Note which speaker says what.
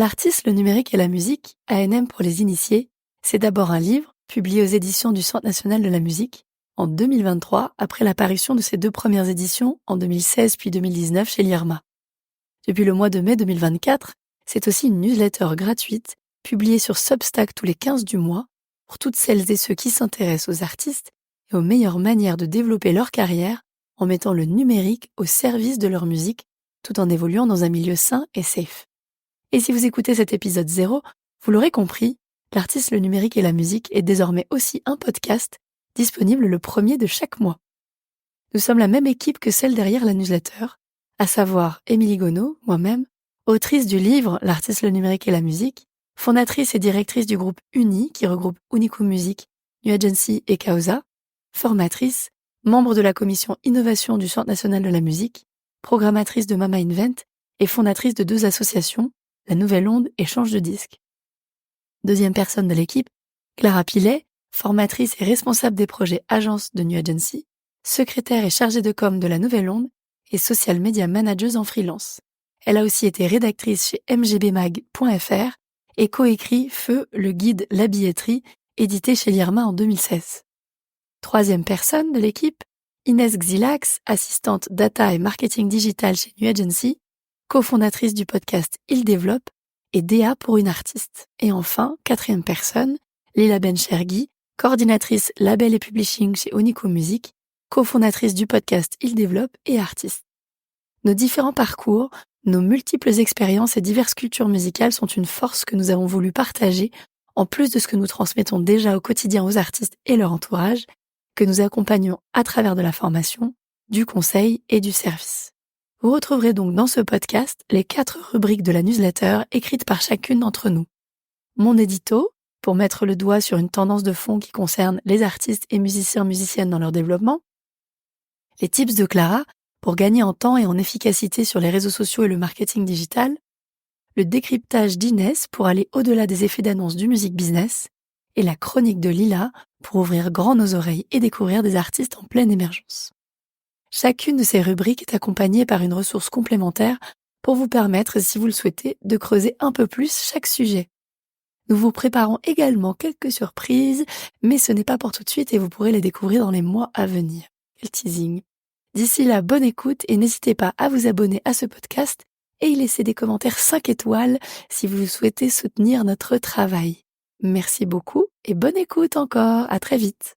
Speaker 1: L'artiste, le numérique et la musique, ANM pour les initiés, c'est d'abord un livre publié aux éditions du Centre national de la musique en 2023, après l'apparition de ses 2 premières éditions en 2016 puis 2019 chez l'IRMA. Depuis le mois de mai 2024, c'est aussi une newsletter gratuite publiée sur Substack tous les 15 du mois pour toutes celles et ceux qui s'intéressent aux artistes et aux meilleures manières de développer leur carrière en mettant le numérique au service de leur musique tout en évoluant dans un milieu sain et safe. Et si vous écoutez cet épisode 0, vous l'aurez compris, l'artiste, le numérique et la musique est désormais aussi un podcast disponible le 1er de chaque mois. Nous sommes la même équipe que celle derrière la newsletter, à savoir Émilie Gonneau, moi-même, autrice du livre L'artiste, le numérique et la musique, fondatrice et directrice du groupe Uni qui regroupe Unico Music, New Agency et Causa, formatrice, membre de la commission innovation du Centre national de la musique, programmatrice de Mama Invent et fondatrice de 2 associations, La Nouvelle Onde et Change de disque. Deuxième personne de l'équipe, Clara Pilet, formatrice et responsable des projets agence de New Agency, secrétaire et chargée de com de La Nouvelle Onde et social media manager en freelance. Elle a aussi été rédactrice chez mgbmag.fr et coécrit Feu, le guide La billetterie, édité chez l'IRMA en 2016. Troisième personne de l'équipe, Inès Xilax, assistante data et marketing digital chez New Agency, cofondatrice du podcast Il Développe et DA pour une artiste. Et enfin, quatrième personne, Lila Benchergui, coordinatrice label et publishing chez Unico Music, cofondatrice du podcast Il Développe et artiste. Nos différents parcours, nos multiples expériences et diverses cultures musicales sont une force que nous avons voulu partager, en plus de ce que nous transmettons déjà au quotidien aux artistes et leur entourage, que nous accompagnons à travers de la formation, du conseil et du service. Vous retrouverez donc dans ce podcast les 4 rubriques de la newsletter écrites par chacune d'entre nous. Mon édito, pour mettre le doigt sur une tendance de fond qui concerne les artistes et musiciennes dans leur développement. Les tips de Clara, pour gagner en temps et en efficacité sur les réseaux sociaux et le marketing digital. Le décryptage d'Inès pour aller au-delà des effets d'annonce du music business. Et la chronique de Lila pour ouvrir grand nos oreilles et découvrir des artistes en pleine émergence. Chacune de ces rubriques est accompagnée par une ressource complémentaire pour vous permettre, si vous le souhaitez, de creuser un peu plus chaque sujet. Nous vous préparons également quelques surprises, mais ce n'est pas pour tout de suite et vous pourrez les découvrir dans les mois à venir. Quel teasing. D'ici là, bonne écoute et n'hésitez pas à vous abonner à ce podcast et y laisser des commentaires 5 étoiles si vous souhaitez soutenir notre travail. Merci beaucoup et bonne écoute encore, à très vite.